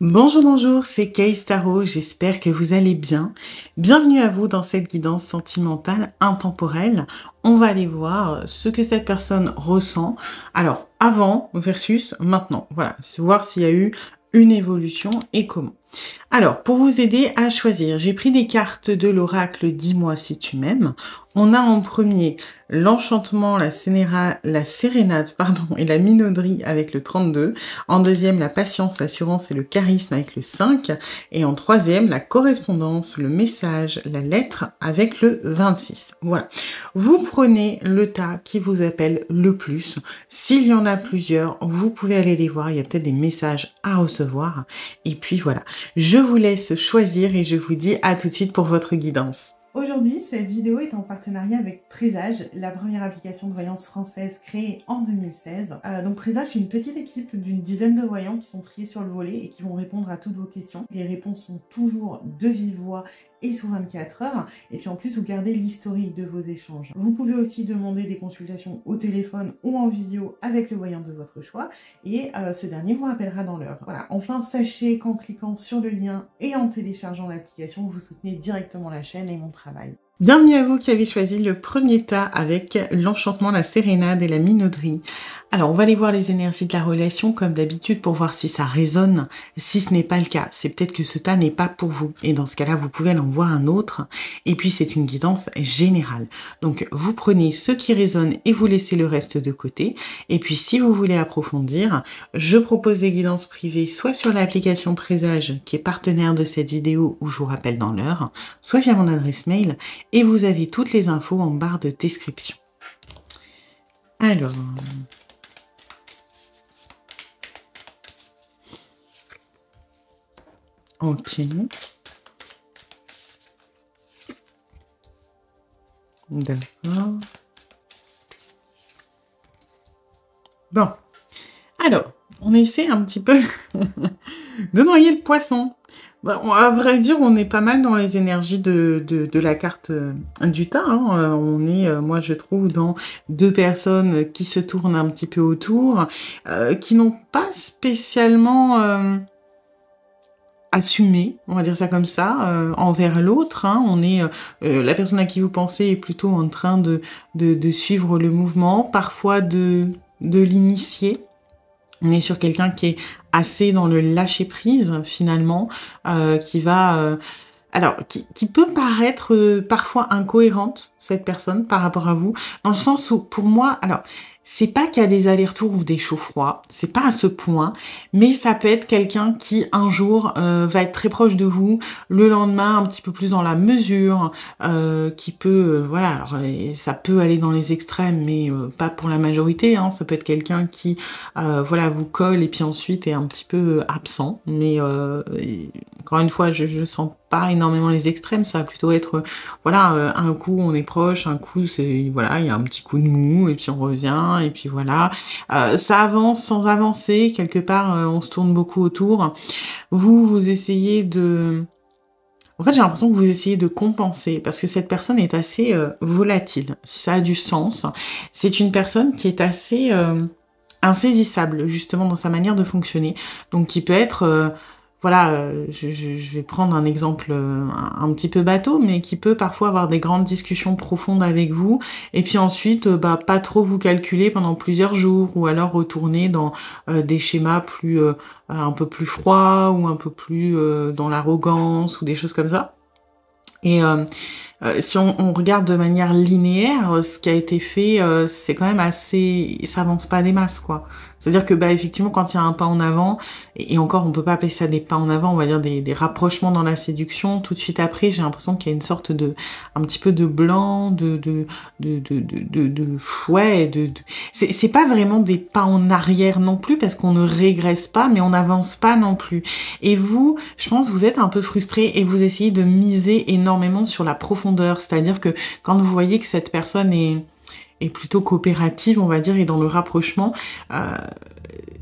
Bonjour, bonjour, c'est Kay Tarot, j'espère que vous allez bien. Bienvenue à vous dans cette guidance sentimentale intemporelle. On va aller voir ce que cette personne ressent. Alors, avant versus maintenant. Voilà, c'est voir s'il y a eu une évolution et comment. Alors, pour vous aider à choisir, j'ai pris des cartes de l'oracle Dis-moi si tu m'aimes. On a en premier l'enchantement, la sérénade, et la minauderie avec le 32. En deuxième, la patience, l'assurance et le charisme avec le 5. Et en troisième, la correspondance, le message, la lettre avec le 26. Voilà. Vous prenez le tas qui vous appelle le plus. S'il y en a plusieurs, vous pouvez aller les voir. Il y a peut-être des messages à recevoir. Et puis voilà. Je vous laisse choisir et je vous dis à tout de suite pour votre guidance. Aujourd'hui, cette vidéo est en partenariat avec Présage, la première application de voyance française créée en 2016. Donc Présage, c'est une petite équipe d'une dizaine de voyants qui sont triés sur le volet et qui vont répondre à toutes vos questions. Les réponses sont toujours de vive voix et sous 24 heures. Et puis en plus, vous gardez l'historique de vos échanges. Vous pouvez aussi demander des consultations au téléphone ou en visio avec le voyant de votre choix. Et ce dernier vous rappellera dans l'heure. Voilà. Enfin, sachez qu'en cliquant sur le lien et en téléchargeant l'application, vous soutenez directement la chaîne et mon travail. Bienvenue à vous qui avez choisi le premier tas avec l'enchantement, la sérénade et la minauderie. Alors, on va aller voir les énergies de la relation comme d'habitude pour voir si ça résonne. Si ce n'est pas le cas, c'est peut-être que ce tas n'est pas pour vous. Et dans ce cas-là, vous pouvez en voir un autre. Et puis, c'est une guidance générale. Donc, vous prenez ce qui résonne et vous laissez le reste de côté. Et puis, si vous voulez approfondir, je propose des guidances privées soit sur l'application Présage qui est partenaire de cette vidéo où je vous rappelle dans l'heure, soit via mon adresse mail. Et vous avez toutes les infos en barre de description. Alors... Ok. D'accord. Bon. Alors, on essaie un petit peu de noyer le poisson. Bon, à vrai dire, on est pas mal dans les énergies de la carte du tas. Hein. On est, moi je trouve, dans deux personnes qui se tournent un petit peu autour, qui n'ont pas spécialement... assumé, on va dire ça comme ça, envers l'autre. Hein. On est la personne à qui vous pensez est plutôt en train de suivre le mouvement, parfois de l'initier. On est sur quelqu'un qui est assez dans le lâcher-prise, finalement, qui va... alors, qui peut paraître parfois incohérente, cette personne, par rapport à vous, dans le sens où, pour moi, alors... c'est pas qu'il y a des allers-retours ou des chauds-froids, c'est pas à ce point, mais ça peut être quelqu'un qui, un jour, va être très proche de vous, le lendemain, un petit peu plus dans la mesure, qui peut, voilà, alors ça peut aller dans les extrêmes, mais pas pour la majorité, hein, ça peut être quelqu'un qui, voilà, vous colle et puis ensuite est un petit peu absent, mais encore une fois, je sens pas énormément les extrêmes, ça va plutôt être, voilà, un coup on est proche, un coup c'est, voilà, il y a un petit coup de mou, et puis on revient, et puis voilà. Ça avance sans avancer, quelque part, on se tourne beaucoup autour. Vous essayez de... En fait, j'ai l'impression que vous essayez de compenser, parce que cette personne est assez volatile, si ça a du sens. C'est une personne qui est assez insaisissable, justement, dans sa manière de fonctionner. Donc, qui peut être... voilà, je vais prendre un exemple un petit peu bateau, mais qui peut parfois avoir des grandes discussions profondes avec vous, et puis ensuite, pas trop vous calculer pendant plusieurs jours, ou alors retourner dans des schémas plus un peu plus froids, ou un peu plus dans l'arrogance, ou des choses comme ça. Et si on regarde de manière linéaire, ce qui a été fait, c'est quand même assez... ça avance pas des masses, quoi. C'est-à-dire que, effectivement, quand il y a un pas en avant, et encore, on peut pas appeler ça des pas en avant, on va dire des rapprochements dans la séduction, tout de suite après, j'ai l'impression qu'il y a une sorte de... un petit peu de blanc, ouais, c'est pas vraiment des pas en arrière non plus, parce qu'on ne régresse pas, mais on n'avance pas non plus. Et vous, je pense, vous êtes un peu frustré, et vous essayez de miser énormément sur la profondeur, c'est-à-dire que quand vous voyez que cette personne est plutôt coopérative, on va dire, et dans le rapprochement,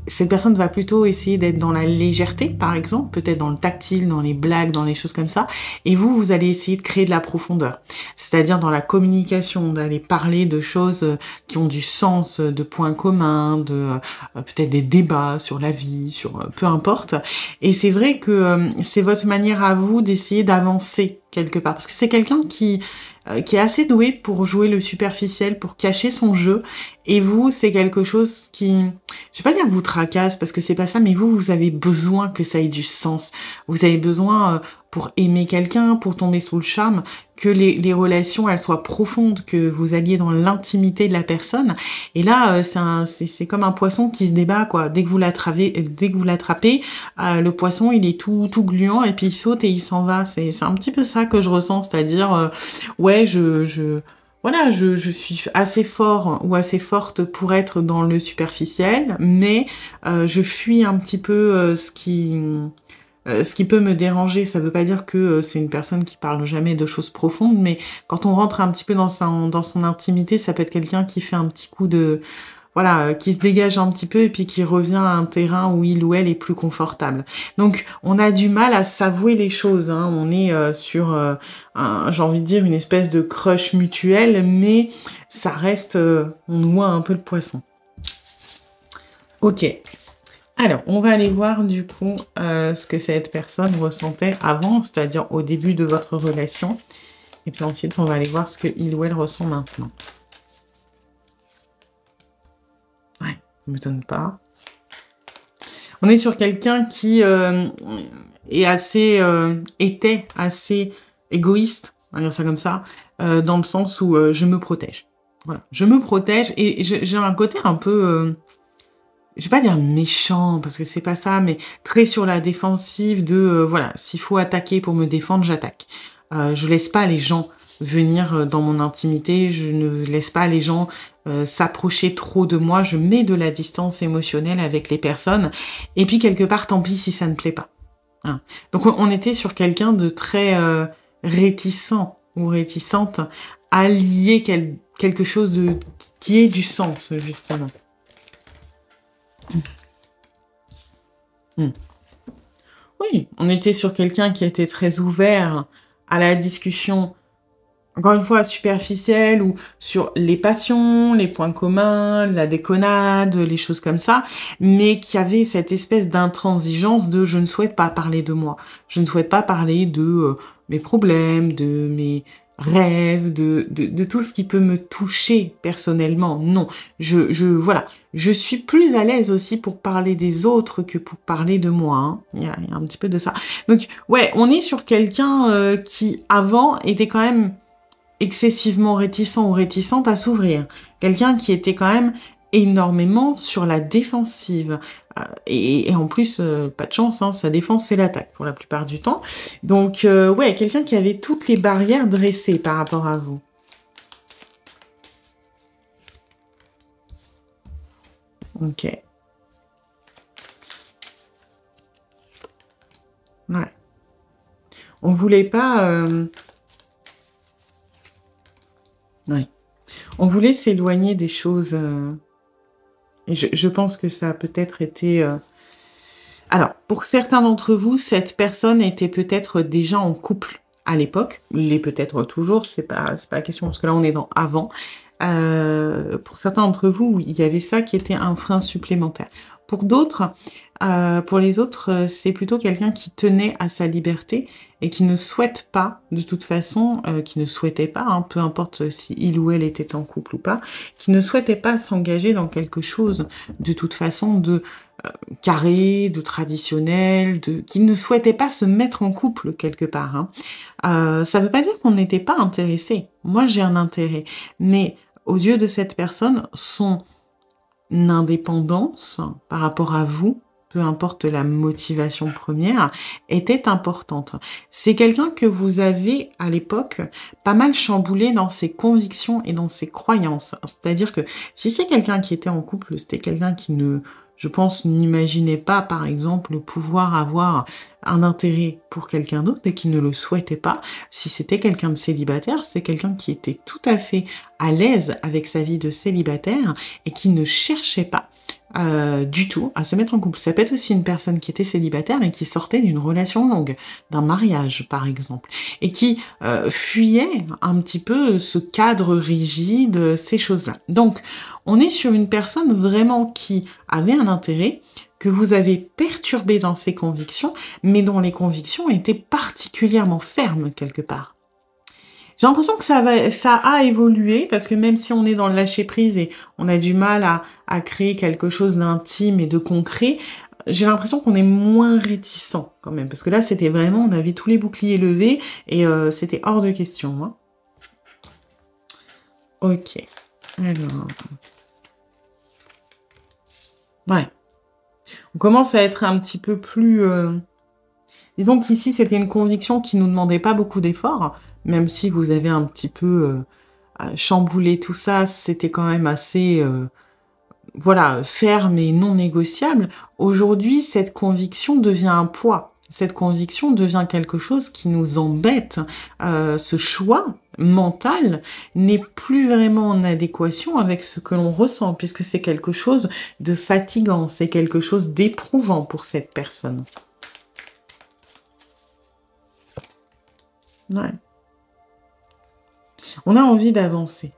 cette personne va plutôt essayer d'être dans la légèreté, par exemple, peut-être dans le tactile, dans les blagues, dans les choses comme ça. Et vous, vous allez essayer de créer de la profondeur. C'est-à-dire dans la communication, d'aller parler de choses qui ont du sens, de points communs, de peut-être des débats sur la vie, sur peu importe. Et c'est vrai que c'est votre manière à vous d'essayer d'avancer quelque part. Parce que c'est quelqu'un qui est assez doué pour jouer le superficiel, pour cacher son jeu. Et vous, c'est quelque chose qui, je vais pas dire vous tracasse parce que c'est pas ça, mais vous avez besoin que ça ait du sens. Vous avez besoin, pour aimer quelqu'un, pour tomber sous le charme, que les relations, elles soient profondes, que vous alliez dans l'intimité de la personne. Et là, c'est comme un poisson qui se débat, quoi. Dès que vous l'attrapez, le poisson, il est tout gluant et puis il saute et il s'en va. C'est un petit peu ça que je ressens, c'est-à-dire, ouais, voilà, je suis assez fort ou assez forte pour être dans le superficiel, mais je fuis un petit peu ce qui peut me déranger. Ça veut pas dire que c'est une personne qui parle jamais de choses profondes, mais quand on rentre un petit peu dans son intimité, ça peut être quelqu'un qui fait un petit coup de... Voilà, qui se dégage un petit peu et puis qui revient à un terrain où il ou elle est plus confortable. Donc, on a du mal à s'avouer les choses, hein. On est sur, j'ai envie de dire, une espèce de crush mutuel, mais ça reste, on noie un peu le poisson. Ok. Alors, on va aller voir du coup ce que cette personne ressentait avant, c'est-à-dire au début de votre relation. Et puis ensuite, on va aller voir ce qu'il ou elle ressent maintenant. Ouais, ça ne m'étonne pas. On est sur quelqu'un qui était assez égoïste, on va dire ça comme ça, dans le sens où je me protège. Voilà, je me protège et j'ai un côté un peu... je vais pas dire méchant, parce que c'est pas ça, mais très sur la défensive de, voilà, s'il faut attaquer pour me défendre, j'attaque. Je laisse pas les gens venir dans mon intimité, je ne laisse pas les gens s'approcher trop de moi, je mets de la distance émotionnelle avec les personnes, et puis quelque part, tant pis si ça ne plaît pas. Hein. Donc on était sur quelqu'un de très réticent ou réticente à lier quelque chose qui ait du sens, justement. Oui, on était sur quelqu'un qui était très ouvert à la discussion, encore une fois, superficielle, ou sur les passions, les points communs, la déconnade, les choses comme ça, mais qui avait cette espèce d'intransigeance de « je ne souhaite pas parler de moi, je ne souhaite pas parler de mes problèmes, de mes rêves, de tout ce qui peut me toucher personnellement. Non, voilà, je suis plus à l'aise aussi pour parler des autres que pour parler de moi. Hein. Il y a un petit peu de ça. Donc, ouais, on est sur quelqu'un qui, avant, était quand même excessivement réticent ou réticente à s'ouvrir. Quelqu'un qui était quand même énormément sur la défensive. Et en plus, pas de chance, hein, sa défense, c'est l'attaque pour la plupart du temps. Donc, ouais, quelqu'un qui avait toutes les barrières dressées par rapport à vous. Ok. Ouais. On voulait pas... Ouais. On voulait s'éloigner des choses... Et je pense que ça a peut-être été... Alors, pour certains d'entre vous, cette personne était peut-être déjà en couple à l'époque. Il l'est peut-être toujours, c'est pas la question, parce que là, on est dans avant. Pour certains d'entre vous, il y avait ça qui était un frein supplémentaire. Pour d'autres, pour les autres, c'est plutôt quelqu'un qui tenait à sa liberté et qui ne souhaite pas, de toute façon, qui ne souhaitait pas, hein, peu importe si il ou elle était en couple ou pas, qui ne souhaitait pas s'engager dans quelque chose, de toute façon, de carré, de traditionnel, qui ne souhaitait pas se mettre en couple quelque part. Hein. Ça ne veut pas dire qu'on n'était pas intéressé. Moi, j'ai un intérêt. Mais aux yeux de cette personne, son indépendance par rapport à vous, peu importe la motivation première, était importante. C'est quelqu'un que vous avez, à l'époque, pas mal chamboulé dans ses convictions et dans ses croyances. C'est-à-dire que si c'est quelqu'un qui était en couple, c'était quelqu'un qui ne, je pense, n'imaginait pas, par exemple, pouvoir avoir un intérêt pour quelqu'un d'autre et qui ne le souhaitait pas. Si c'était quelqu'un de célibataire, c'est quelqu'un qui était tout à fait à l'aise avec sa vie de célibataire et qui ne cherchait pas du tout à se mettre en couple. Ça peut être aussi une personne qui était célibataire mais qui sortait d'une relation longue, d'un mariage par exemple, et qui fuyait un petit peu ce cadre rigide, ces choses-là. Donc, on est sur une personne vraiment qui avait un intérêt, que vous avez perturbé dans ses convictions, mais dont les convictions étaient particulièrement fermes quelque part. J'ai l'impression que ça a évolué, parce que même si on est dans le lâcher-prise et on a du mal à créer quelque chose d'intime et de concret, j'ai l'impression qu'on est moins réticent quand même. Parce que là, c'était vraiment, on avait tous les boucliers levés et c'était hors de question. Hein. Ok. Alors... Ouais. On commence à être un petit peu plus... Disons qu'ici, c'était une conviction qui nous demandait pas beaucoup d'efforts, même si vous avez un petit peu chamboulé tout ça, c'était quand même assez, voilà, ferme et non négociable. Aujourd'hui, cette conviction devient un poids. Cette conviction devient quelque chose qui nous embête. Ce choix mental n'est plus vraiment en adéquation avec ce que l'on ressent, puisque c'est quelque chose de fatigant, c'est quelque chose d'éprouvant pour cette personne. Ouais. On a envie d'avancer.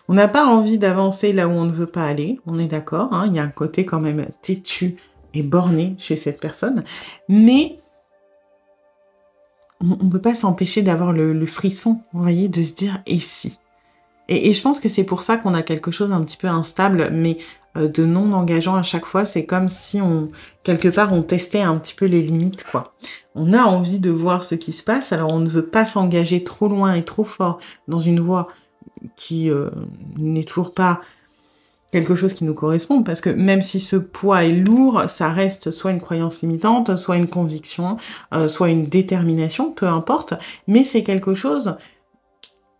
On n'a pas envie d'avancer là où on ne veut pas aller, on est d'accord, hein, il y a un côté quand même têtu et borné chez cette personne, mais on ne peut pas s'empêcher d'avoir le frisson, vous voyez, de se dire « et si ?» Et je pense que c'est pour ça qu'on a quelque chose un petit peu instable, mais de non engageant à chaque fois. C'est comme si quelque part, on testait un petit peu les limites, quoi. On a envie de voir ce qui se passe, alors on ne veut pas s'engager trop loin et trop fort dans une voie qui n'est toujours pas quelque chose qui nous correspond, parce que même si ce poids est lourd, ça reste soit une croyance limitante, soit une conviction, soit une détermination, peu importe, mais c'est quelque chose...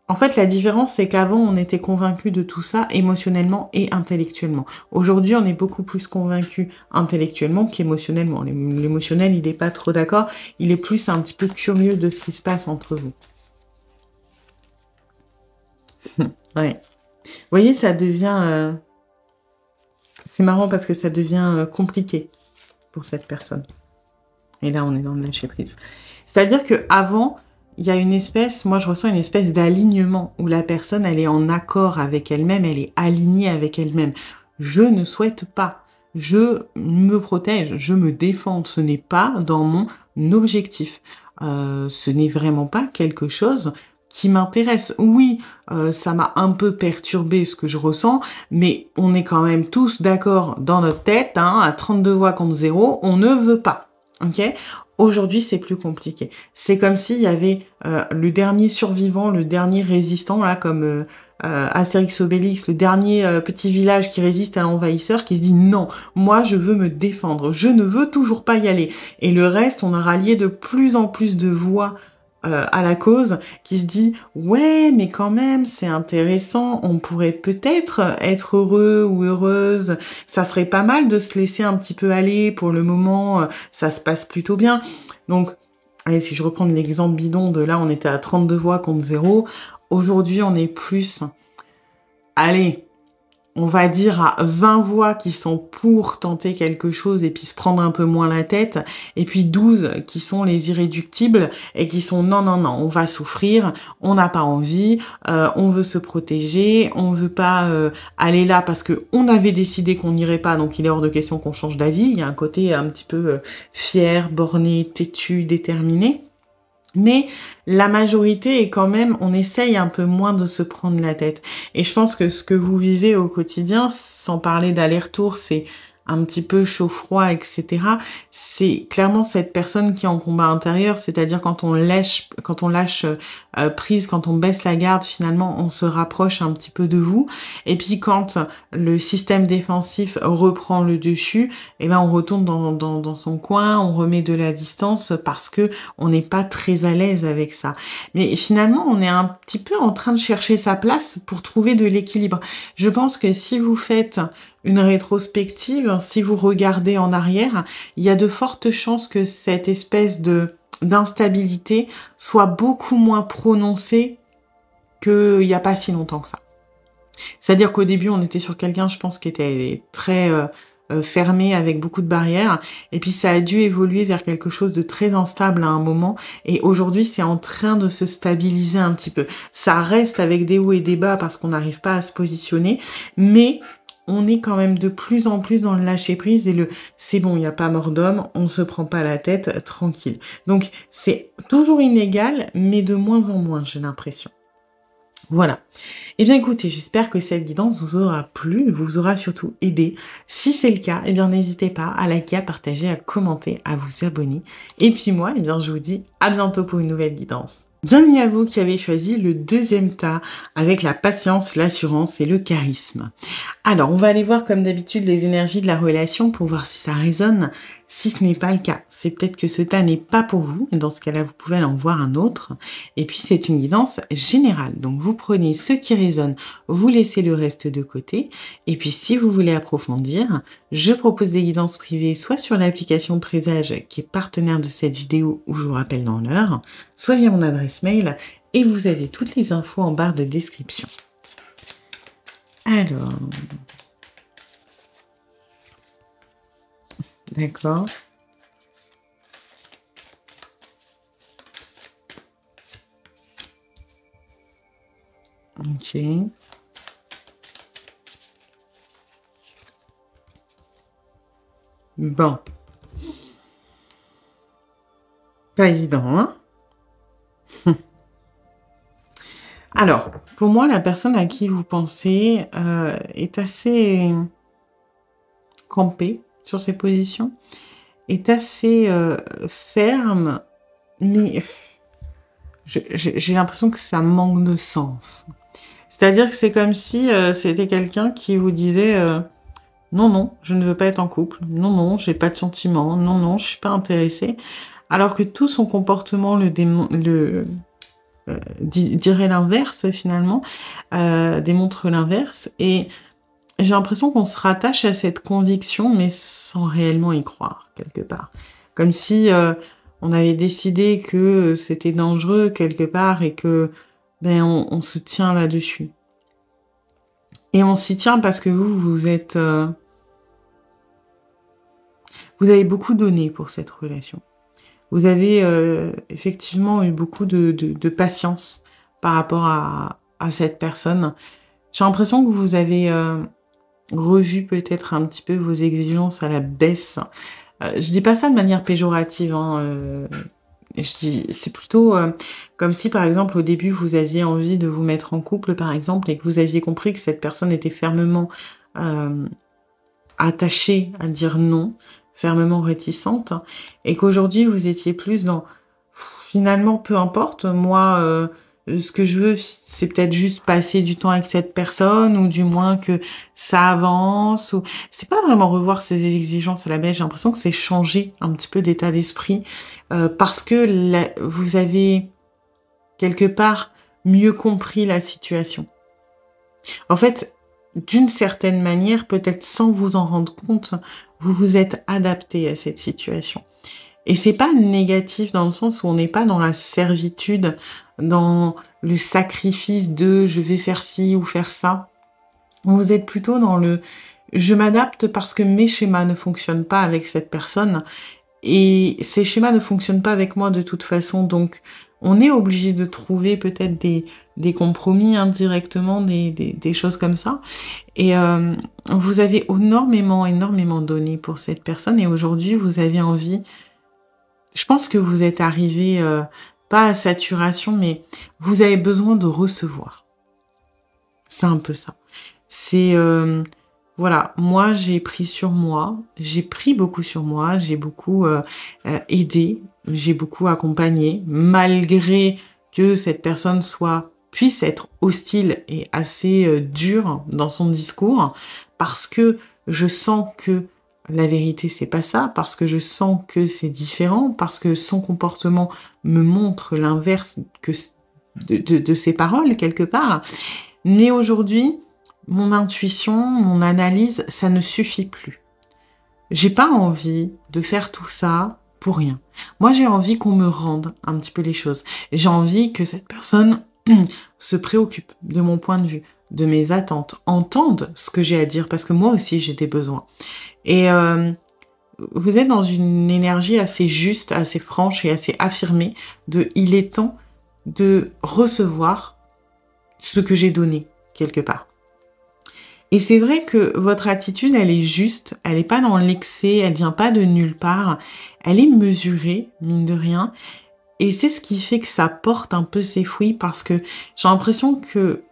En fait, la différence, c'est qu'avant, on était convaincu de tout ça émotionnellement et intellectuellement. Aujourd'hui, on est beaucoup plus convaincu intellectuellement qu'émotionnellement. L'émotionnel, il n'est pas trop d'accord, il est plus un petit peu curieux de ce qui se passe entre vous. Ouais. Vous voyez, ça devient... C'est marrant parce que ça devient compliqué pour cette personne. Et là, on est dans le lâcher-prise. C'est-à-dire qu'avant... il y a une espèce, moi je ressens une espèce d'alignement où la personne, elle est en accord avec elle-même, elle est alignée avec elle-même. Je ne souhaite pas, je me protège, je me défends, ce n'est pas dans mon objectif. Ce n'est vraiment pas quelque chose qui m'intéresse. Oui, ça m'a un peu perturbé ce que je ressens, mais on est quand même tous d'accord dans notre tête, hein, à 32 voix contre 0, on ne veut pas. Ok ? Aujourd'hui, c'est plus compliqué. C'est comme s'il y avait le dernier survivant, le dernier résistant, là, comme Astérix Obélix, le dernier petit village qui résiste à l'envahisseur, qui se dit « Non, moi, je veux me défendre. Je ne veux toujours pas y aller. » Et le reste, on a rallié de plus en plus de voix à la cause, qui se dit « Ouais, mais quand même, c'est intéressant. On pourrait peut-être être heureux ou heureuse. Ça serait pas mal de se laisser un petit peu aller. Pour le moment, ça se passe plutôt bien. » Donc, allez, si je reprends l'exemple bidon de là, on était à 32 voix contre 0. Aujourd'hui, on est plus... Allez, on va dire à 20 voix qui sont pour tenter quelque chose et puis se prendre un peu moins la tête, et puis 12 qui sont les irréductibles et qui sont non, non, non, on va souffrir, on n'a pas envie, on veut se protéger, on veut pas aller là parce que on avait décidé qu'on n'irait pas, donc il est hors de question qu'on change d'avis. Il y a un côté un petit peu fier, borné, têtu, déterminé. Mais la majorité est quand même, on essaye un peu moins de se prendre la tête. Et je pense que ce que vous vivez au quotidien, sans parler d'aller-retour, c'est un petit peu chaud-froid, etc. C'est clairement cette personne qui est en combat intérieur, c'est-à-dire quand on lâche prise, quand on baisse la garde, finalement, on se rapproche un petit peu de vous. Et puis quand le système défensif reprend le dessus, eh ben on retourne dans son coin, on remet de la distance parce que on n'est pas très à l'aise avec ça. Mais finalement, on est un petit peu en train de chercher sa place pour trouver de l'équilibre. Je pense que si vous faites une rétrospective, si vous regardez en arrière, il y a de fortes chances que cette espèce d'instabilité soit beaucoup moins prononcée qu'il n'y a pas si longtemps que ça. C'est-à-dire qu'au début, on était sur quelqu'un, je pense, qui était très fermé, avec beaucoup de barrières. Et puis, ça a dû évoluer vers quelque chose de très instable à un moment. Et aujourd'hui, c'est en train de se stabiliser un petit peu. Ça reste avec des hauts et des bas parce qu'on n'arrive pas à se positionner. Mais on est quand même de plus en plus dans le lâcher-prise et le « c'est bon, il n'y a pas mort d'homme, on se prend pas la tête, tranquille ». Donc, c'est toujours inégal, mais de moins en moins, j'ai l'impression. Voilà. Eh bien écoutez, j'espère que cette guidance vous aura plu, vous aura surtout aidé. Si c'est le cas, eh bien n'hésitez pas à liker, à partager, à commenter, à vous abonner. Et puis moi, eh bien je vous dis à bientôt pour une nouvelle guidance. Bienvenue à vous qui avez choisi le deuxième tas avec la patience, l'assurance et le charisme. Alors, on va aller voir comme d'habitude les énergies de la relation pour voir si ça résonne. Si ce n'est pas le cas, c'est peut-être que ce tas n'est pas pour vous. Et dans ce cas-là, vous pouvez en voir un autre. Et puis, c'est une guidance générale. Donc, vous prenez ce qui résonne, vous laissez le reste de côté. Et puis, si vous voulez approfondir, je propose des guidances privées, soit sur l'application Présage, qui est partenaire de cette vidéo, où je vous rappelle dans l'heure, soit via mon adresse mail. Et vous avez toutes les infos en barre de description. Alors... D'accord. Ok. Bon. Pas évident, hein? Alors, pour moi, la personne à qui vous pensez est assez campée sur ses positions, est assez ferme, mais j'ai l'impression que ça manque de sens. C'est-à-dire que c'est comme si c'était quelqu'un qui vous disait non, non, je ne veux pas être en couple, non, non, j'ai pas de sentiments, non, non, je suis pas intéressée, alors que tout son comportement dirait l'inverse finalement, démontre l'inverse, et j'ai l'impression qu'on se rattache à cette conviction, mais sans réellement y croire, quelque part. Comme si on avait décidé que c'était dangereux, quelque part, et que on se tient là-dessus. Et on s'y tient parce que vous êtes... vous avez beaucoup donné pour cette relation. Vous avez effectivement eu beaucoup de patience par rapport à cette personne. J'ai l'impression que vous avez... revu peut-être un petit peu vos exigences à la baisse. Je dis pas ça de manière péjorative, hein, je dis, c'est plutôt comme si, par exemple, au début, vous aviez envie de vous mettre en couple, par exemple, et que vous aviez compris que cette personne était fermement attachée à dire non, fermement réticente, et qu'aujourd'hui, vous étiez plus dans, finalement, peu importe, moi... ce que je veux, c'est peut-être juste passer du temps avec cette personne, ou du moins que ça avance, ou... C'est pas vraiment revoir ses exigences à la baisse, j'ai l'impression que c'est changer un petit peu d'état d'esprit, parce que vous avez, quelque part, mieux compris la situation. En fait, d'une certaine manière, peut-être sans vous en rendre compte, vous vous êtes adapté à cette situation. Et c'est pas négatif dans le sens où on n'est pas dans la servitude, dans le sacrifice de je vais faire ci ou faire ça. Vous êtes plutôt dans le je m'adapte parce que mes schémas ne fonctionnent pas avec cette personne et ces schémas ne fonctionnent pas avec moi de toute façon. Donc on est obligé de trouver peut-être des compromis indirectement, des choses comme ça. Et vous avez énormément donné pour cette personne et aujourd'hui vous avez envie... Je pense que vous êtes arrivé, pas à saturation, mais vous avez besoin de recevoir. C'est un peu ça. C'est, voilà, moi j'ai pris sur moi, j'ai pris beaucoup sur moi, j'ai beaucoup aidé, j'ai beaucoup accompagné, malgré que cette personne puisse être hostile et assez dure dans son discours, parce que je sens que la vérité, c'est pas ça, parce que je sens que c'est différent, parce que son comportement me montre l'inverse de ses paroles, quelque part. Mais aujourd'hui, mon intuition, mon analyse, ça ne suffit plus. J'ai pas envie de faire tout ça pour rien. Moi, j'ai envie qu'on me rende un petit peu les choses. J'ai envie que cette personne se préoccupent de mon point de vue, de mes attentes, entendent ce que j'ai à dire, parce que moi aussi j'ai des besoins. Et vous êtes dans une énergie assez juste, assez franche et assez affirmée de il est temps de recevoir ce que j'ai donné quelque part. Et c'est vrai que votre attitude, elle est juste, elle n'est pas dans l'excès, elle vient pas de nulle part, elle est mesurée, mine de rien, et c'est ce qui fait que ça porte un peu ses fruits, parce que j'ai l'impression que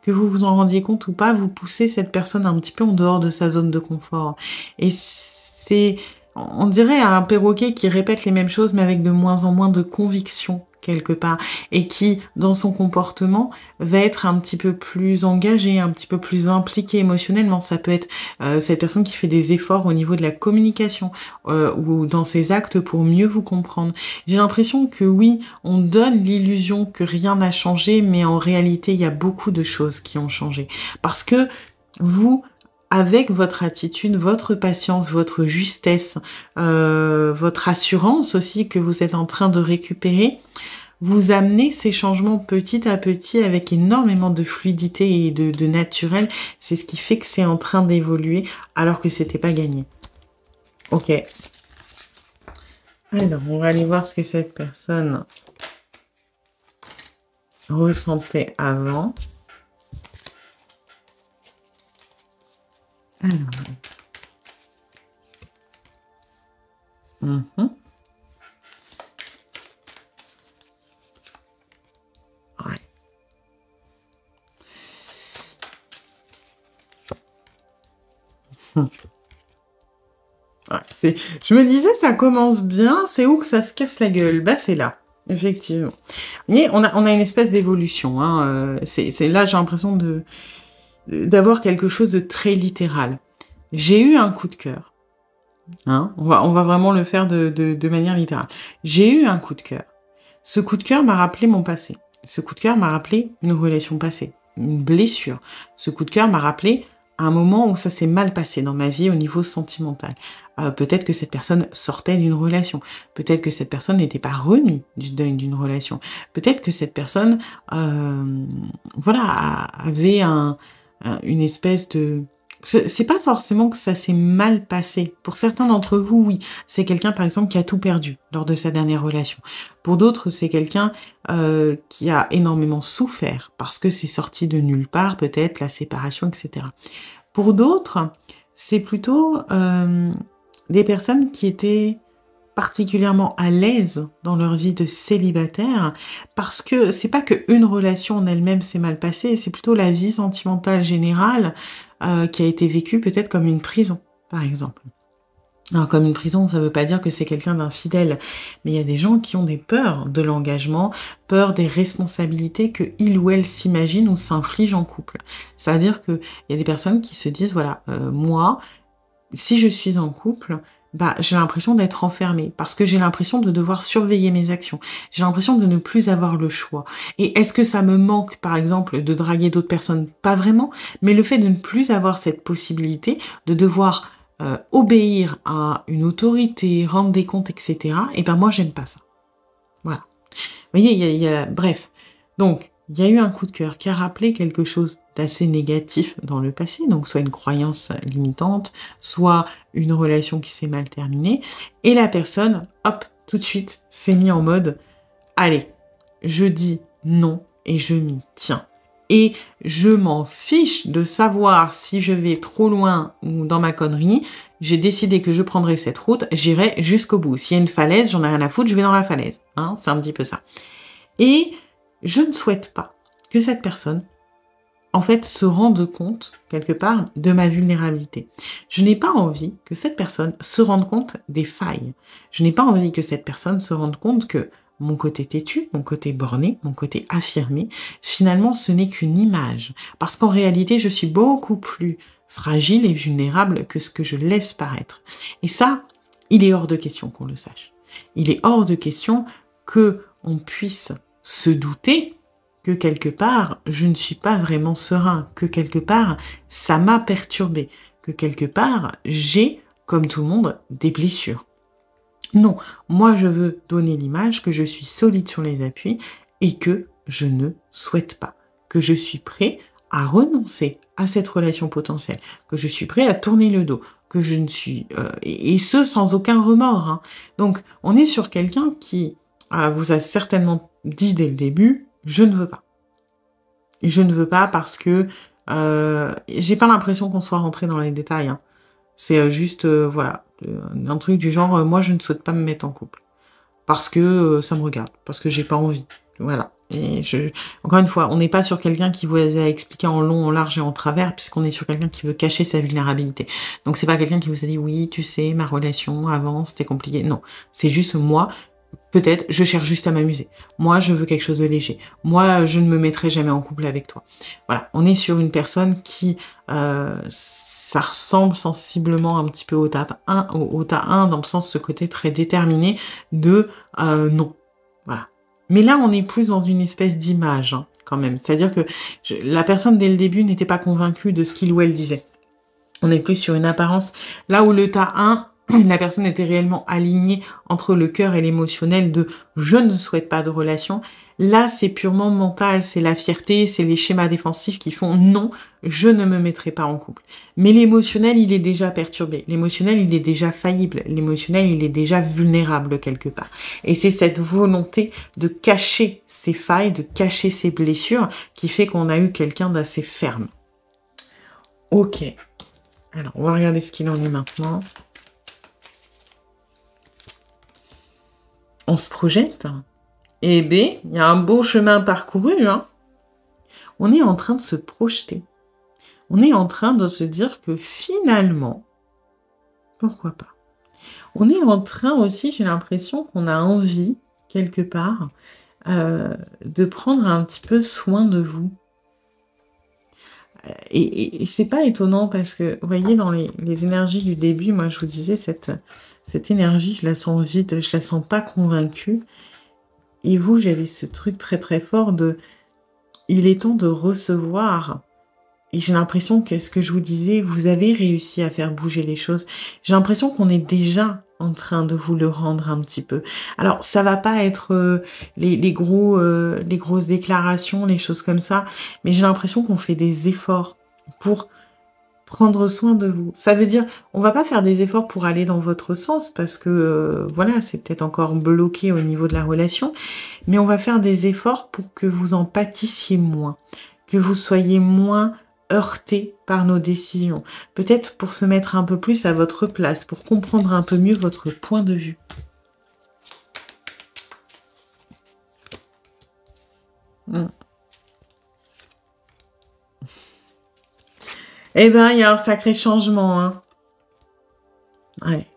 vous vous en rendiez compte ou pas, vous poussez cette personne un petit peu en dehors de sa zone de confort. Et c'est, on dirait un perroquet qui répète les mêmes choses, mais avec de moins en moins de conviction, quelque part, et qui, dans son comportement, va être un petit peu plus engagé, un petit peu plus impliqué émotionnellement. Ça peut être cette personne qui fait des efforts au niveau de la communication ou dans ses actes pour mieux vous comprendre. J'ai l'impression que oui, on donne l'illusion que rien n'a changé, mais en réalité, il y a beaucoup de choses qui ont changé. Parce que vous, avec votre attitude, votre patience, votre justesse, votre assurance aussi que vous êtes en train de récupérer, vous amenez ces changements petit à petit avec énormément de fluidité et de naturel. C'est ce qui fait que c'est en train d'évoluer alors que c'était pas gagné. Ok. Alors, on va aller voir ce que cette personne ressentait avant. Alors. Ouais. Ouais, je me disais, ça commence bien, c'est où que ça se casse la gueule? Bah, c'est là, effectivement. Vous voyez, on a une espèce d'évolution. Hein, c'est là, j'ai l'impression d'avoir quelque chose de très littéral. J'ai eu un coup de cœur. Hein, on va vraiment le faire de manière littérale. J'ai eu un coup de cœur. Ce coup de cœur m'a rappelé mon passé. Ce coup de cœur m'a rappelé une relation passée, une blessure. Ce coup de cœur m'a rappelé un moment où ça s'est mal passé dans ma vie au niveau sentimental. Peut-être que cette personne sortait d'une relation. Peut-être que cette personne n'était pas remise du deuil d'une relation. Peut-être que cette personne, voilà, avait une espèce de... C'est pas forcément que ça s'est mal passé. Pour certains d'entre vous, oui. C'est quelqu'un, par exemple, qui a tout perdu lors de sa dernière relation. Pour d'autres, c'est quelqu'un qui a énormément souffert parce que c'est sorti de nulle part, peut-être, la séparation, etc. Pour d'autres, c'est plutôt des personnes qui étaient particulièrement à l'aise dans leur vie de célibataire, parce que c'est pas qu'une relation en elle-même s'est mal passée, c'est plutôt la vie sentimentale générale qui a été vécue peut-être comme une prison, par exemple. Alors, comme une prison, ça veut pas dire que c'est quelqu'un d'infidèle, mais il y a des gens qui ont des peurs de l'engagement, peur des responsabilités que il ou elle s'imagine ou s'inflige en couple. C'est-à-dire qu'il y a des personnes qui se disent, voilà, moi, si je suis en couple, bah, j'ai l'impression d'être enfermée parce que j'ai l'impression de devoir surveiller mes actions. J'ai l'impression de ne plus avoir le choix. Et est-ce que ça me manque, par exemple, de draguer d'autres personnes? Pas vraiment, mais le fait de ne plus avoir cette possibilité de devoir obéir à une autorité, rendre des comptes, etc., et ben moi, j'aime pas ça. Voilà. Vous voyez, bref. Donc, il y a eu un coup de cœur qui a rappelé quelque chose d'assez négatif dans le passé, donc soit une croyance limitante, soit une relation qui s'est mal terminée, et la personne, hop, tout de suite, s'est mis en mode « Allez, je dis non et je m'y tiens. Et je m'en fiche de savoir si je vais trop loin ou dans ma connerie, j'ai décidé que je prendrai cette route, j'irai jusqu'au bout. S'il y a une falaise, j'en ai rien à foutre, je vais dans la falaise. Hein, c'est un petit peu ça. Et je ne souhaite pas que cette personne, en fait, se rende compte, quelque part, de ma vulnérabilité. Je n'ai pas envie que cette personne se rende compte des failles. Je n'ai pas envie que cette personne se rende compte que mon côté têtu, mon côté borné, mon côté affirmé, finalement, ce n'est qu'une image. Parce qu'en réalité, je suis beaucoup plus fragile et vulnérable que ce que je laisse paraître. Et ça, il est hors de question qu'on le sache. Il est hors de question qu'on puisse se douter que quelque part, je ne suis pas vraiment serein, que quelque part, ça m'a perturbé, que quelque part, j'ai, comme tout le monde, des blessures. Non, moi je veux donner l'image que je suis solide sur les appuis et que je ne souhaite pas, que je suis prêt à renoncer à cette relation potentielle, que je suis prêt à tourner le dos, que je ne suis... et ce, sans aucun remords. Hein. Donc, on est sur quelqu'un qui vous a certainement dit dès le début, je ne veux pas. Et je ne veux pas parce que j'ai pas l'impression qu'on soit rentré dans les détails. Hein. C'est juste, voilà, un truc du genre, moi, je ne souhaite pas me mettre en couple. Parce que ça me regarde, parce que j'ai pas envie. Voilà. Et encore une fois, on n'est pas sur quelqu'un qui vous a expliqué en long, en large et en travers, puisqu'on est sur quelqu'un qui veut cacher sa vulnérabilité. Donc c'est pas quelqu'un qui vous a dit, oui, tu sais, ma relation avant, c'était compliqué. Non, c'est juste moi, peut-être, je cherche juste à m'amuser. Moi, je veux quelque chose de léger. Moi, je ne me mettrai jamais en couple avec toi. Voilà, on est sur une personne qui, ça ressemble sensiblement un petit peu au tas 1, dans le sens ce côté très déterminé de non. Voilà. Mais là, on est plus dans une espèce d'image, hein, quand même. C'est-à-dire que la personne, dès le début, n'était pas convaincue de ce qu'il ou elle disait. On est plus sur une apparence. Là où le tas 1, la personne était réellement alignée entre le cœur et l'émotionnel de « je ne souhaite pas de relation », là, c'est purement mental, c'est la fierté, c'est les schémas défensifs qui font « non, je ne me mettrai pas en couple ». Mais l'émotionnel, il est déjà perturbé. L'émotionnel, il est déjà faillible. L'émotionnel, il est déjà vulnérable quelque part. Et c'est cette volonté de cacher ses failles, de cacher ses blessures, qui fait qu'on a eu quelqu'un d'assez ferme. Ok. Alors, on va regarder ce qu'il en est maintenant. On se projette. Eh bien, il y a un beau chemin parcouru. Hein. On est en train de se projeter. On est en train de se dire que finalement, pourquoi pas? On est en train aussi, j'ai l'impression qu'on a envie, quelque part, de prendre un petit peu soin de vous. Et c'est pas étonnant parce que, vous voyez, dans les énergies du début, moi je vous disais, cette énergie, je la sens vide, je la sens pas convaincue. Et vous, j'avais ce truc très très fort de, il est temps de recevoir. Et j'ai l'impression que ce que je vous disais, vous avez réussi à faire bouger les choses. J'ai l'impression qu'on est déjà en train de vous le rendre un petit peu. Alors, ça va pas être les grosses déclarations, les choses comme ça, mais j'ai l'impression qu'on fait des efforts pour prendre soin de vous. Ça veut dire, on va pas faire des efforts pour aller dans votre sens, parce que, voilà, c'est peut-être encore bloqué au niveau de la relation, mais on va faire des efforts pour que vous en pâtissiez moins, que vous soyez moins heurté par nos décisions. Peut-être pour se mettre un peu plus à votre place, pour comprendre un peu mieux votre point de vue. Eh ben, il y a un sacré changement, hein. Ouais.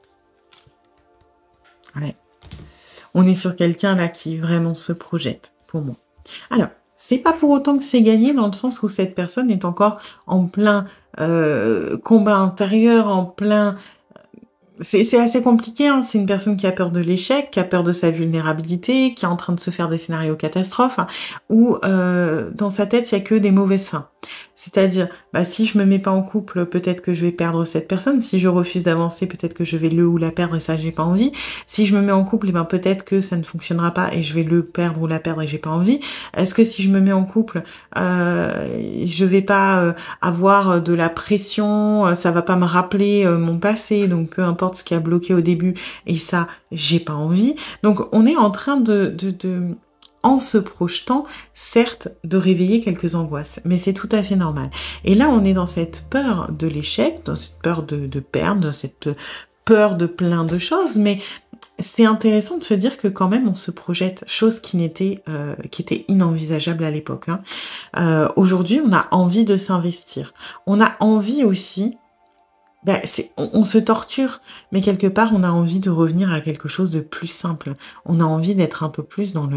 Ouais. On est sur quelqu'un là qui vraiment se projette, pour moi. Alors, c'est pas pour autant que c'est gagné dans le sens où cette personne est encore en plein combat intérieur, en plein... C'est assez compliqué, hein. C'est une personne qui a peur de l'échec, qui a peur de sa vulnérabilité, qui est en train de se faire des scénarios catastrophes, hein, où dans sa tête, il n'y a que des mauvaises fins. C'est-à-dire, bah, si je me mets pas en couple, peut-être que je vais perdre cette personne. Si je refuse d'avancer, peut-être que je vais le ou la perdre et ça, j'ai pas envie. Si je me mets en couple, eh ben, peut-être que ça ne fonctionnera pas et je vais le perdre ou la perdre et j'ai pas envie. Est-ce que si je me mets en couple, je vais pas avoir de la pression, ça va pas me rappeler mon passé, donc peu importe ce qui a bloqué au début et ça, j'ai pas envie. Donc, on est en train en se projetant, certes, de réveiller quelques angoisses, mais c'est tout à fait normal. Et là, on est dans cette peur de l'échec, dans cette peur de perdre, dans cette peur de plein de choses, mais c'est intéressant de se dire que quand même, on se projette, chose qui était inenvisageable à l'époque. Hein. Aujourd'hui, on a envie de s'investir. On a envie aussi... Ben, on se torture, mais quelque part, on a envie de revenir à quelque chose de plus simple. On a envie d'être un peu plus dans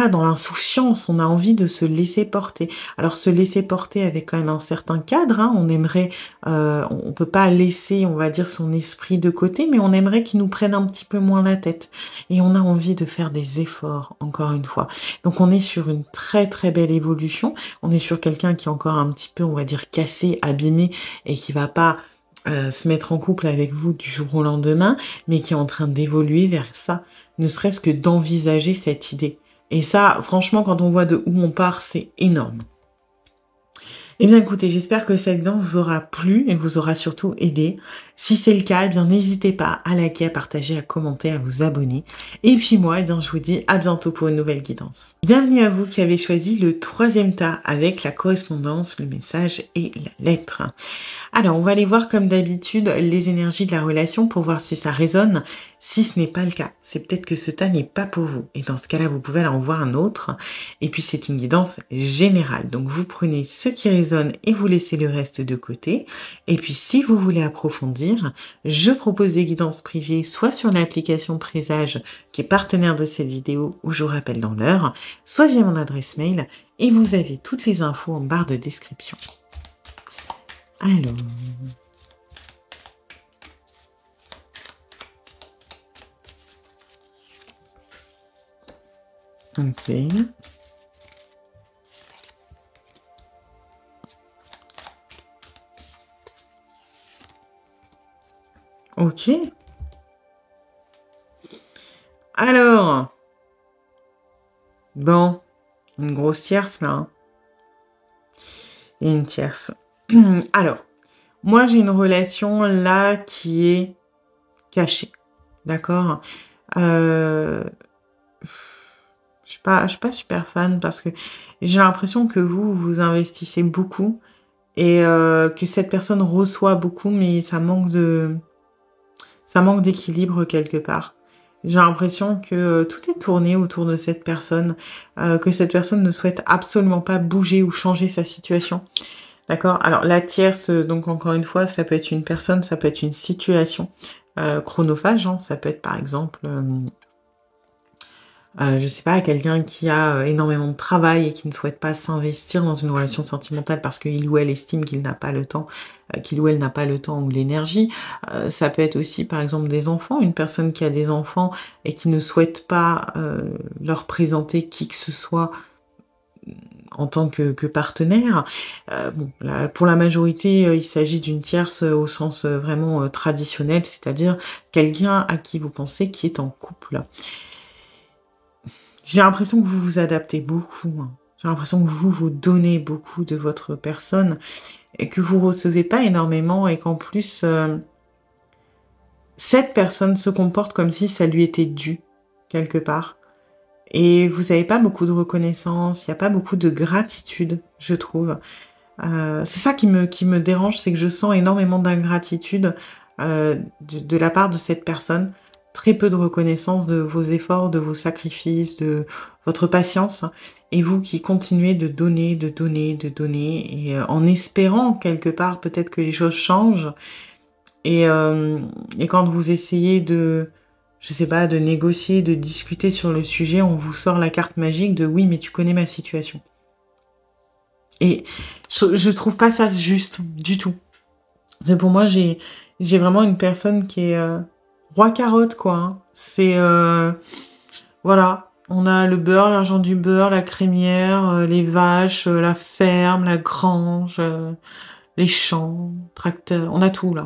dans l'insouciance, on a envie de se laisser porter. Alors, se laisser porter avec quand même un certain cadre, hein, on aimerait, on peut pas laisser, on va dire, son esprit de côté, mais on aimerait qu'il nous prenne un petit peu moins la tête. Et on a envie de faire des efforts, encore une fois. Donc, on est sur une très très belle évolution. On est sur quelqu'un qui est encore un petit peu, on va dire, cassé, abîmé, et qui va pas se mettre en couple avec vous du jour au lendemain, mais qui est en train d'évoluer vers ça, ne serait-ce que d'envisager cette idée. Et ça, franchement, quand on voit de où on part, c'est énorme. Eh bien, écoutez, j'espère que cette vidéo vous aura plu et vous aura surtout aidé. Si c'est le cas, eh bien, n'hésitez pas à liker, à partager, à commenter, à vous abonner. Et puis moi, eh bien, je vous dis à bientôt pour une nouvelle guidance. Bienvenue à vous qui avez choisi le 3e tas avec la correspondance, le message et la lettre. Alors, on va aller voir comme d'habitude les énergies de la relation pour voir si ça résonne. Si ce n'est pas le cas, c'est peut-être que ce tas n'est pas pour vous. Et dans ce cas-là, vous pouvez aller en voir un autre. Et puis, c'est une guidance générale. Donc, vous prenez ce qui résonne et vous laissez le reste de côté. Et puis, si vous voulez approfondir, je propose des guidances privées, soit sur l'application Présage, qui est partenaire de cette vidéo, où je vous rappelle dans l'heure, soit via mon adresse mail. Et vous avez toutes les infos en barre de description. Alors... Ok. Ok. Alors. Bon. Une grosse tierce, là. Hein. Et une tierce. Alors. Moi, j'ai une relation, là, qui est cachée. D'accord. Je suis pas super fan parce que j'ai l'impression que vous investissez beaucoup et que cette personne reçoit beaucoup, mais ça manque d'équilibre quelque part. J'ai l'impression que tout est tourné autour de cette personne, que cette personne ne souhaite absolument pas bouger ou changer sa situation. D'accord? Alors, la tierce, donc encore une fois, ça peut être une personne, ça peut être une situation chronophage, hein, ça peut être par exemple... je sais pas, quelqu'un qui a énormément de travail et qui ne souhaite pas s'investir dans une relation sentimentale parce qu'il ou elle estime qu'il n'a pas le temps, qu'il ou elle n'a pas le temps ou l'énergie. Ça peut être aussi, par exemple, des enfants, une personne qui a des enfants et qui ne souhaite pas leur présenter qui que ce soit en tant que partenaire. Bon, là, pour la majorité, il s'agit d'une tierce au sens vraiment traditionnel, c'est-à-dire quelqu'un à qui vous pensez qui est en couple. J'ai l'impression que vous vous adaptez beaucoup. Hein. J'ai l'impression que vous donnez beaucoup de votre personne et que vous recevez pas énormément et qu'en plus, cette personne se comporte comme si ça lui était dû, quelque part. Et vous n'avez pas beaucoup de reconnaissance, il n'y a pas beaucoup de gratitude, je trouve. C'est ça qui me dérange, c'est que je sens énormément d'ingratitude de la part de cette personne. Très peu de reconnaissance de vos efforts, de vos sacrifices, de votre patience. Et vous qui continuez de donner, de donner, de donner, et en espérant quelque part peut-être que les choses changent. Et quand vous essayez de... je sais pas, de négocier, de discuter sur le sujet, on vous sort la carte magique de « oui, mais tu connais ma situation ». Et je trouve pas ça juste, du tout. C'est pour moi, j'ai vraiment une personne qui est roi carotte, quoi. Hein. C'est... voilà, on a le beurre, l'argent du beurre, la crémière, les vaches, la ferme, la grange... les champs, tracteurs, on a tout, là.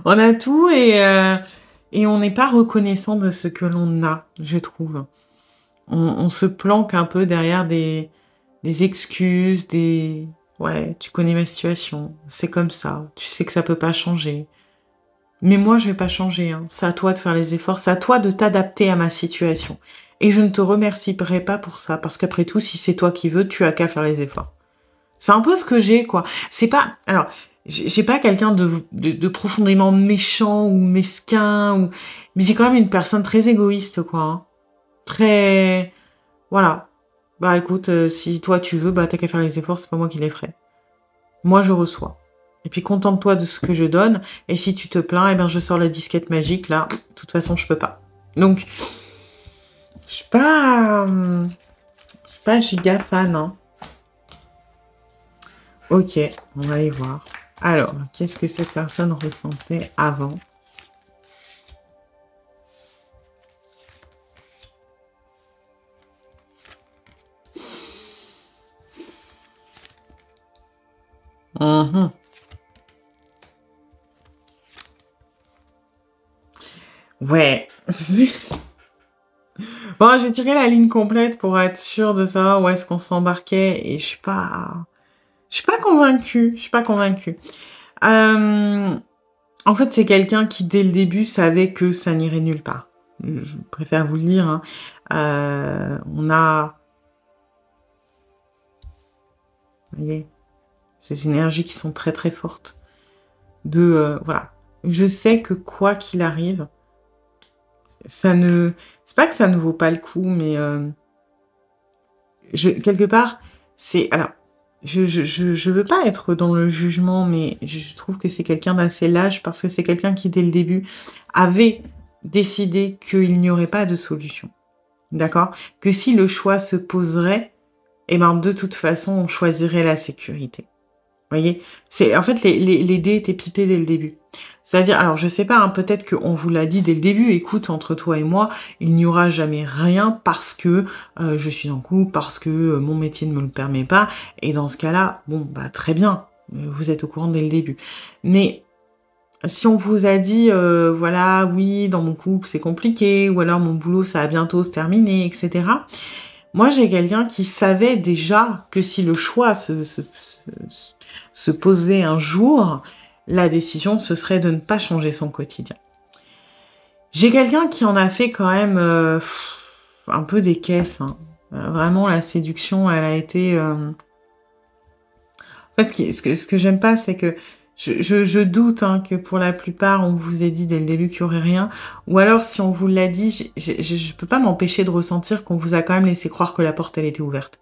On a tout et on n'est pas reconnaissant de ce que l'on a, je trouve. On se planque un peu derrière des excuses, des... ouais, tu connais ma situation, c'est comme ça, tu sais que ça peut pas changer. Mais moi, je vais pas changer, hein. C'est à toi de faire les efforts, c'est à toi de t'adapter à ma situation. Et je ne te remercierai pas pour ça, parce qu'après tout, si c'est toi qui veux, tu as qu'à faire les efforts. C'est un peu ce que j'ai, quoi. C'est pas... alors, j'ai pas quelqu'un de profondément méchant ou mesquin, ou... mais j'ai quand même une personne très égoïste, quoi. Hein. Très... voilà. Bah écoute, si toi tu veux, bah t'as qu'à faire les efforts, c'est pas moi qui les ferai. Moi, je reçois. Et puis contente-toi de ce que je donne, et si tu te plains, eh ben je sors la disquette magique, là. De toute façon, je peux pas. Donc, je suis pas giga fan, hein. Ok, on va aller voir. Alors, qu'est-ce que cette personne ressentait avant? Ouais. Bon, j'ai tiré la ligne complète pour être sûre de savoir où est-ce qu'on s'embarquait et je suis pas convaincue. Je suis pas convaincue. En fait, c'est quelqu'un qui, dès le début, savait que ça n'irait nulle part. Je préfère vous le dire, hein. On a, vous voyez, ces énergies qui sont très très fortes. Voilà. Je sais que quoi qu'il arrive, c'est pas que ça ne vaut pas le coup, mais quelque part, alors, je veux pas être dans le jugement, mais je trouve que c'est quelqu'un d'assez lâche parce que c'est quelqu'un qui, dès le début, avait décidé qu'il n'y aurait pas de solution. D'accord? Que si le choix se poserait, eh ben, de toute façon, on choisirait la sécurité. Vous voyez? En fait, les dés étaient pipés dès le début. C'est-à-dire, alors je sais pas, hein, peut-être qu'on vous l'a dit dès le début, écoute, entre toi et moi, il n'y aura jamais rien parce que je suis en couple, parce que mon métier ne me le permet pas, et dans ce cas-là, bon, bah très bien, vous êtes au courant dès le début. Mais si on vous a dit, voilà, oui, dans mon couple c'est compliqué, ou alors mon boulot ça va bientôt se terminer, etc. Moi j'ai quelqu'un qui savait déjà que si le choix se posait un jour, la décision, ce serait de ne pas changer son quotidien. J'ai quelqu'un qui en a fait quand même un peu des caisses. Hein. Vraiment, la séduction, elle a été... En fait, ce que j'aime pas, c'est que je doute hein, que pour la plupart, on vous ait dit dès le début qu'il n'y aurait rien. Ou alors, si on vous l'a dit, je peux pas m'empêcher de ressentir qu'on vous a quand même laissé croire que la porte, elle était ouverte.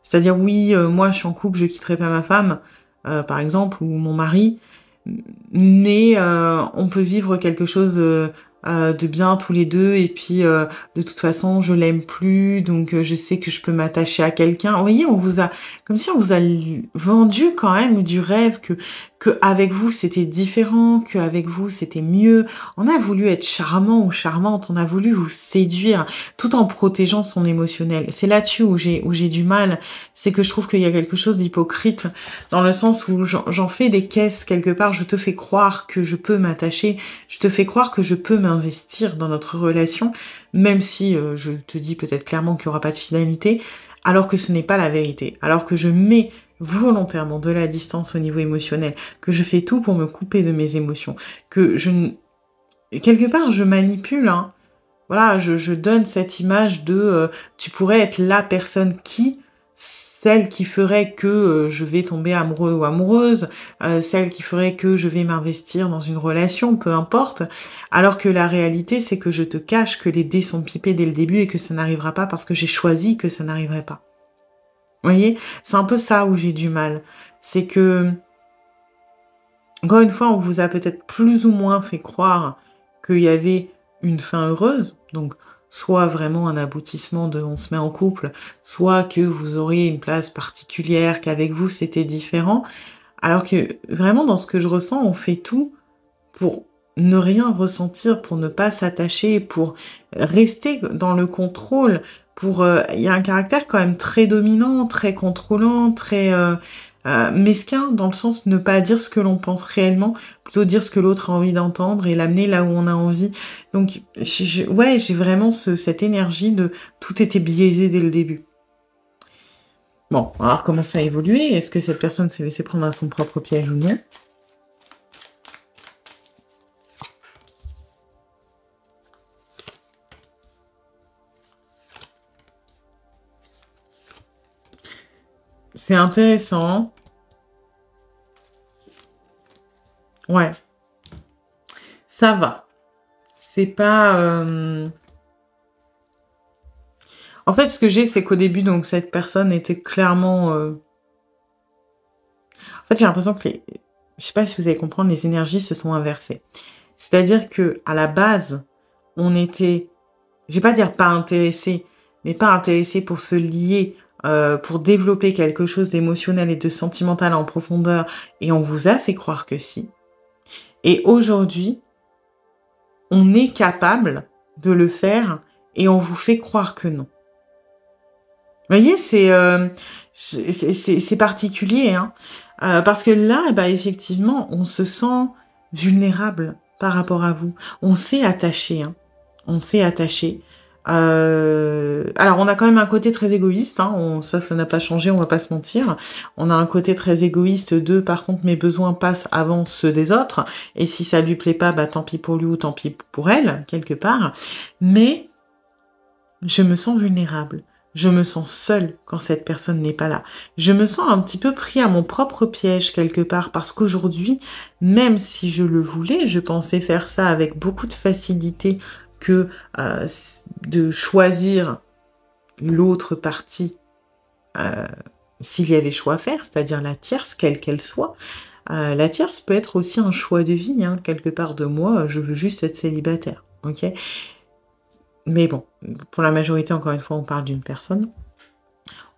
C'est-à-dire, oui, moi, je suis en couple, je quitterai pas ma femme, par exemple, ou mon mari, mais on peut vivre quelque chose de bien tous les deux, et puis de toute façon, je l'aime plus, donc je sais que je peux m'attacher à quelqu'un. Vous voyez, comme si on vous a vendu quand même du rêve que avec vous c'était différent, que avec vous c'était mieux. On a voulu être charmant ou charmante, on a voulu vous séduire, tout en protégeant son émotionnel. C'est là-dessus où j'ai du mal, c'est que je trouve qu'il y a quelque chose d'hypocrite, dans le sens où j'en fais des caisses quelque part, je te fais croire que je peux m'attacher, je te fais croire que je peux m'investir dans notre relation, même si je te dis peut-être clairement qu'il n'y aura pas de finalité, alors que ce n'est pas la vérité, alors que je mets volontairement de la distance au niveau émotionnel, que je fais tout pour me couper de mes émotions, que quelque part je manipule, hein. Voilà, je donne cette image de tu pourrais être la personne celle qui ferait que je vais tomber amoureux ou amoureuse, celle qui ferait que je vais m'investir dans une relation, peu importe, alors que la réalité c'est que je te cache que les dés sont pipés dès le début et que ça n'arrivera pas parce que j'ai choisi que ça n'arriverait pas. Vous voyez, c'est un peu ça où j'ai du mal. C'est que, encore une fois, on vous a peut-être plus ou moins fait croire qu'il y avait une fin heureuse, donc soit vraiment un aboutissement de on se met en couple, soit que vous auriez une place particulière, qu'avec vous c'était différent, alors que vraiment dans ce que je ressens, on fait tout pour ne rien ressentir, pour ne pas s'attacher, pour rester dans le contrôle, il y a un caractère quand même très dominant, très contrôlant, très mesquin, dans le sens de ne pas dire ce que l'on pense réellement, plutôt dire ce que l'autre a envie d'entendre et l'amener là où on a envie. Donc, ouais, j'ai vraiment cette énergie de tout était biaisé dès le début. Bon, alors comment ça a évolué? Est-ce que cette personne s'est laissée prendre à son propre piège ou non? C'est intéressant. Ouais. Ça va. C'est pas... En fait, ce que j'ai, c'est qu'au début, donc, cette personne était clairement... En fait, j'ai l'impression que je sais pas si vous allez comprendre, les énergies se sont inversées. C'est-à-dire que à la base, on était... Je vais pas dire pas intéressé, mais pas intéressé pour se lier, pour développer quelque chose d'émotionnel et de sentimental en profondeur, et on vous a fait croire que si. Et aujourd'hui, on est capable de le faire et on vous fait croire que non. Vous voyez, c'est particulier, hein, parce que là, bah, effectivement, on se sent vulnérable par rapport à vous. On s'est attaché, hein. On s'est attaché. Alors, on a quand même un côté très égoïste, hein, ça n'a pas changé, on va pas se mentir. On a un côté très égoïste de, par contre, mes besoins passent avant ceux des autres, et si ça lui plaît pas, bah tant pis pour lui ou tant pis pour elle, quelque part. Mais je me sens vulnérable. Je me sens seule quand cette personne n'est pas là. Je me sens un petit peu pris à mon propre piège quelque part parce qu'aujourd'hui, même si je le voulais, je pensais faire ça avec beaucoup de facilité que de choisir l'autre partie s'il y avait choix à faire, c'est-à-dire la tierce, quelle qu'elle soit. La tierce peut être aussi un choix de vie, hein, quelque part de moi, je veux juste être célibataire, ok ? Mais bon, pour la majorité, encore une fois, on parle d'une personne.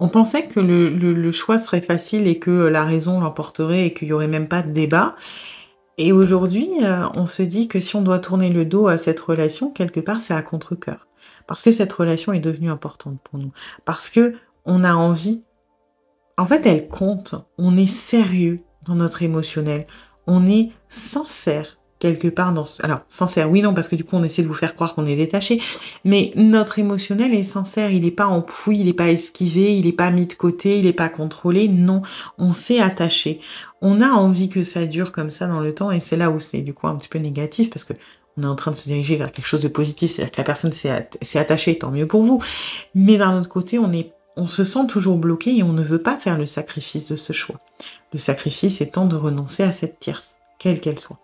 On pensait que le choix serait facile et que la raison l'emporterait et qu'il n'y aurait même pas de débat. Et aujourd'hui, on se dit que si on doit tourner le dos à cette relation, quelque part, c'est à contre-cœur. Parce que cette relation est devenue importante pour nous. Parce que on a envie... En fait, elle compte. On est sérieux dans notre émotionnel. On est sincère quelque part dans... Alors, sincère, oui, non, parce que du coup, on essaie de vous faire croire qu'on est détaché. Mais notre émotionnel est sincère. Il n'est pas enfoui, il n'est pas esquivé, il n'est pas mis de côté, il n'est pas contrôlé. Non, on s'est attaché. On a envie que ça dure comme ça dans le temps. Et c'est là où c'est du coup un petit peu négatif parce que on est en train de se diriger vers quelque chose de positif. C'est-à-dire que la personne s'est attachée, tant mieux pour vous. Mais d'un autre côté, on se sent toujours bloqué et on ne veut pas faire le sacrifice de ce choix. Le sacrifice étant de renoncer à cette tierce, quelle qu'elle soit.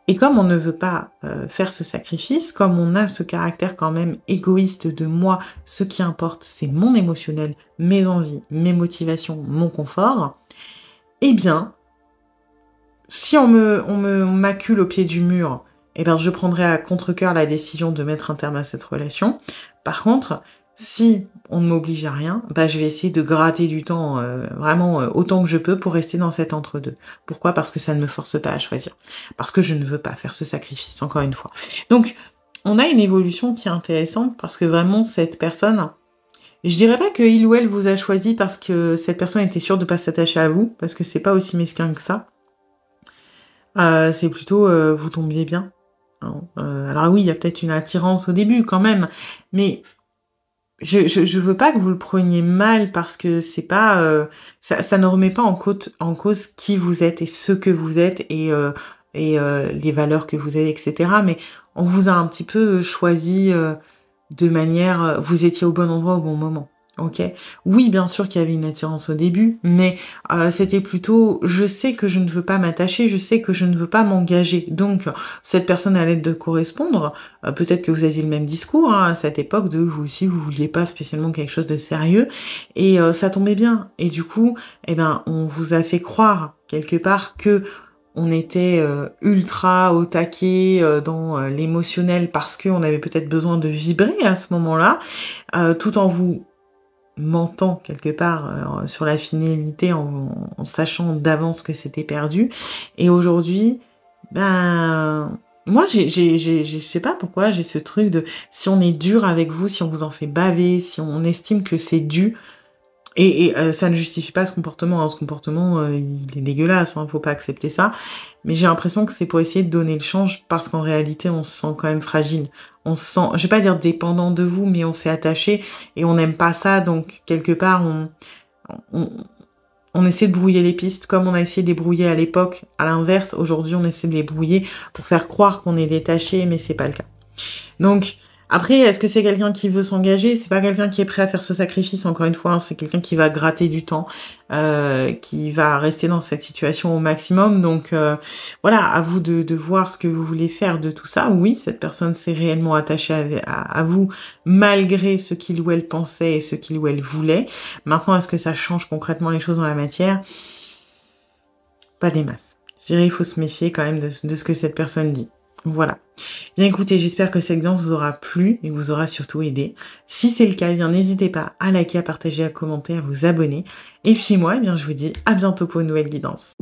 Et comme on ne veut pas faire ce sacrifice, comme on a ce caractère quand même égoïste de moi, ce qui importe, c'est mon émotionnel, mes envies, mes motivations, mon confort, eh bien, si on m'accule au pied du mur, eh bien, je prendrai à contre-cœur la décision de mettre un terme à cette relation. Par contre, si on ne m'oblige à rien, bah, je vais essayer de gratter du temps vraiment autant que je peux pour rester dans cet entre-deux. Pourquoi ? Parce que ça ne me force pas à choisir. Parce que je ne veux pas faire ce sacrifice, encore une fois. Donc, on a une évolution qui est intéressante parce que vraiment, cette personne... Je dirais pas que il ou elle vous a choisi parce que cette personne était sûre de pas s'attacher à vous, parce que c'est pas aussi mesquin que ça. C'est plutôt vous tombiez bien. Hein. Alors oui, il y a peut-être une attirance au début quand même, mais... Je veux pas que vous le preniez mal parce que c'est pas ça ne remet pas en cause qui vous êtes et ce que vous êtes et les valeurs que vous avez, etc. Mais on vous a un petit peu choisi de manière vous étiez au bon endroit au bon moment. Ok. Oui, bien sûr qu'il y avait une attirance au début, mais c'était plutôt je sais que je ne veux pas m'attacher, je sais que je ne veux pas m'engager. Donc cette personne a l'aide de correspondre. Peut-être que vous aviez le même discours hein, à cette époque de vous aussi vous vouliez pas spécialement quelque chose de sérieux et ça tombait bien. Et du coup, eh ben on vous a fait croire quelque part que on était ultra au taquet dans l'émotionnel parce qu'on avait peut-être besoin de vibrer à ce moment-là, tout en vous mentant quelque part sur la finalité en sachant d'avance que c'était perdu. Et aujourd'hui, ben moi je sais pas pourquoi j'ai ce truc de si on est dur avec vous, si on vous en fait baver, si on estime que c'est dû. Et ça ne justifie pas ce comportement. Hein. Ce comportement, il est dégueulasse, hein, faut pas accepter ça. Mais j'ai l'impression que c'est pour essayer de donner le change parce qu'en réalité, on se sent quand même fragile. On se sent, je vais pas dire dépendant de vous, mais on s'est attaché et on n'aime pas ça. Donc, quelque part, on essaie de brouiller les pistes comme on a essayé de les brouiller à l'époque. À l'inverse, aujourd'hui, on essaie de les brouiller pour faire croire qu'on est détaché, mais c'est pas le cas. Donc, après, est-ce que c'est quelqu'un qui veut s'engager ? C'est pas quelqu'un qui est prêt à faire ce sacrifice, encore une fois, hein, c'est quelqu'un qui va gratter du temps, qui va rester dans cette situation au maximum. Donc voilà, à vous de voir ce que vous voulez faire de tout ça. Oui, cette personne s'est réellement attachée à vous, malgré ce qu'il ou elle pensait et ce qu'il ou elle voulait. Maintenant, est-ce que ça change concrètement les choses dans la matière ? Pas des masses. Je dirais, il faut se méfier quand même de ce que cette personne dit. Voilà. Bien écoutez, j'espère que cette guidance vous aura plu et vous aura surtout aidé. Si c'est le cas, bien n'hésitez pas à liker, à partager, à commenter, à vous abonner. Et puis moi, eh bien je vous dis à bientôt pour une nouvelle guidance.